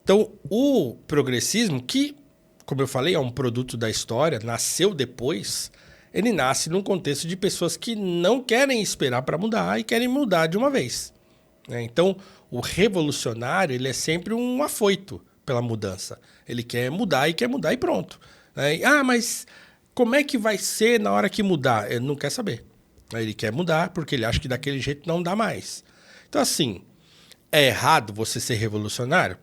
Então, o progressismo, que, como eu falei, é um produto da história, nasceu depois, ele nasce num contexto de pessoas que não querem esperar para mudar e querem mudar de uma vez. Né? Então, o revolucionário ele é sempre um afoito pela mudança. Ele quer mudar e pronto. Né? Mas como é que vai ser na hora que mudar? Ele não quer saber. Ele quer mudar porque ele acha que daquele jeito não dá mais. Então, assim, é errado você ser revolucionário?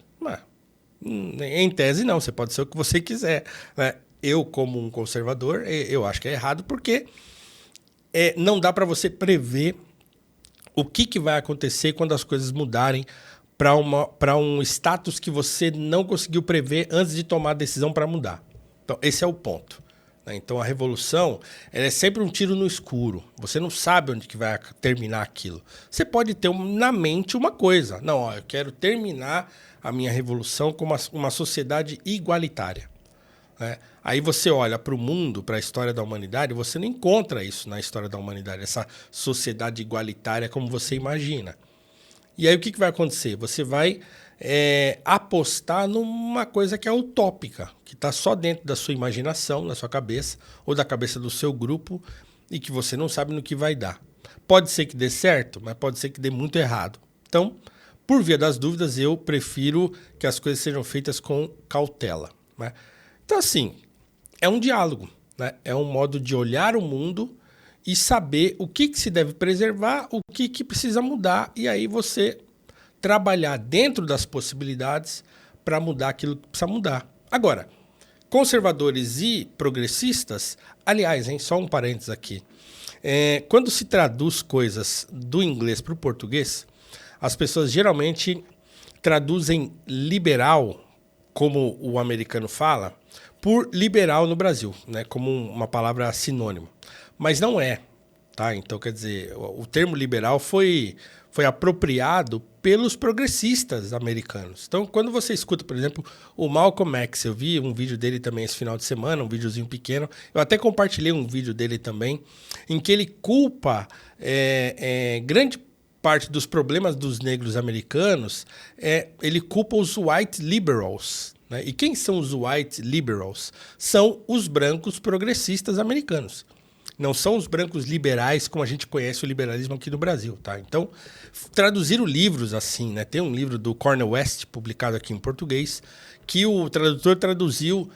Em tese, não. Você pode ser o que você quiser. Né? Eu, como um conservador, eu acho que é errado porque não dá para você prever o que vai acontecer quando as coisas mudarem para um status que você não conseguiu prever antes de tomar a decisão para mudar. Então, esse é o ponto. Né? Então, a revolução ela é sempre um tiro no escuro. Você não sabe onde que vai terminar aquilo. Você pode ter na mente uma coisa. Não, ó, eu quero terminar a minha revolução com uma sociedade igualitária. Né? Aí você olha para o mundo, para a história da humanidade, você não encontra isso na história da humanidade, essa sociedade igualitária como você imagina. E aí o que vai acontecer? Você vai apostar numa coisa que é utópica, que está só dentro da sua imaginação, da sua cabeça, ou da cabeça do seu grupo, e que você não sabe no que vai dar. Pode ser que dê certo, mas pode ser que dê muito errado. Então, por via das dúvidas, eu prefiro que as coisas sejam feitas com cautela. Né? Então, assim, é um diálogo, né? É um modo de olhar o mundo e saber o que se deve preservar, o que precisa mudar, e aí você trabalhar dentro das possibilidades para mudar aquilo que precisa mudar. Agora, conservadores e progressistas, aliás, só um parênteses aqui, quando se traduz coisas do inglês para o português, as pessoas geralmente traduzem liberal, como o americano fala, por liberal no Brasil, né, como uma palavra sinônimo. Mas não é. Tá? Então, quer dizer, o termo liberal foi apropriado pelos progressistas americanos. Então, quando você escuta, por exemplo, o Malcolm X, eu vi um vídeo dele também esse final de semana, um videozinho pequeno, eu até compartilhei um vídeo dele também, em que ele culpa grande parte dos problemas dos negros americanos, ele culpa os white liberals. Né? E quem são os white liberals? São os brancos progressistas americanos. Não são os brancos liberais como a gente conhece o liberalismo aqui no Brasil, tá? Então, traduziram livros assim, né? Tem um livro do Cornel West, publicado aqui em português, que o tradutor traduziu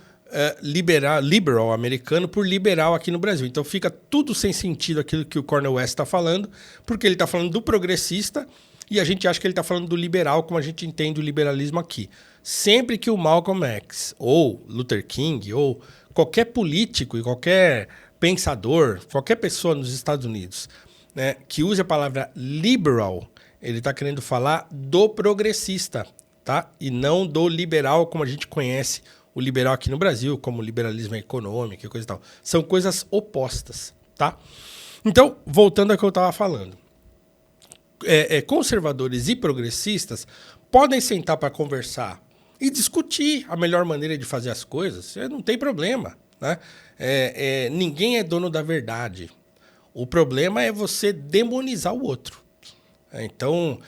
liberal americano por liberal aqui no Brasil. Então, fica tudo sem sentido aquilo que o Cornel West está falando, porque ele está falando do progressista e a gente acha que ele está falando do liberal como a gente entende o liberalismo aqui. Sempre que o Malcolm X, ou Luther King, ou qualquer político e qualquer pensador, qualquer pessoa nos Estados Unidos, né, que use a palavra liberal, ele está querendo falar do progressista, tá? E não do liberal como a gente conhece o liberal aqui no Brasil, como liberalismo econômico e coisa e tal. São coisas opostas, tá? Então, voltando ao que eu estava falando. Conservadores e progressistas podem sentar para conversar e discutir a melhor maneira de fazer as coisas, não tem problema. Né? Ninguém é dono da verdade. O problema é você demonizar o outro. Então,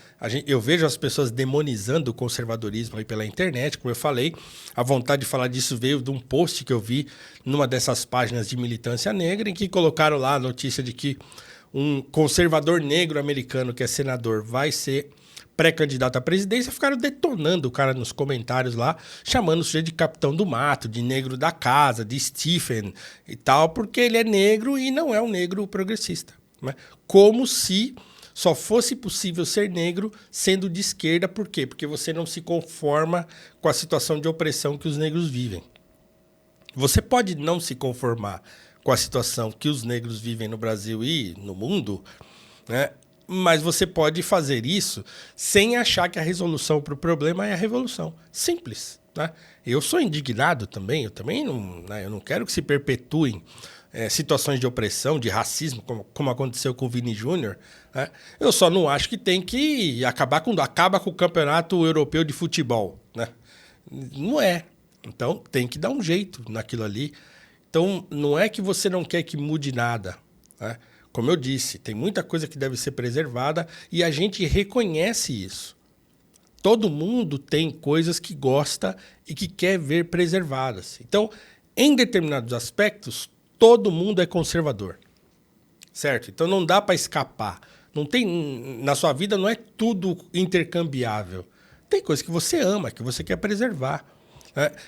eu vejo as pessoas demonizando o conservadorismo aí pela internet, como eu falei. A vontade de falar disso veio de um post que eu vi numa dessas páginas de militância negra, em que colocaram lá a notícia de que um conservador negro americano que é senador vai ser pré-candidato à presidência, ficaram detonando o cara nos comentários lá, chamando o sujeito de capitão do mato, de negro da casa, de Stephen e tal, porque ele é negro e não é um negro progressista. Né? Como se só fosse possível ser negro sendo de esquerda. Por quê? Porque você não se conforma com a situação de opressão que os negros vivem. Você pode não se conformar com a situação que os negros vivem no Brasil e no mundo, né? Mas você pode fazer isso sem achar que a resolução para o problema é a revolução. Simples. Né? Eu sou indignado também, eu não quero que se perpetuem situações de opressão, de racismo, como aconteceu com o Vini Júnior. Né? Eu só não acho que tem que acaba com o campeonato europeu de futebol. Né? Não é. Então tem que dar um jeito naquilo ali. Então não é que você não quer que mude nada. Né? Como eu disse, tem muita coisa que deve ser preservada e a gente reconhece isso. Todo mundo tem coisas que gosta e que quer ver preservadas. Então, em determinados aspectos, todo mundo é conservador. Certo? Então não dá para escapar. Não tem, na sua vida não é tudo intercambiável. Tem coisa que você ama, que você quer preservar. Né?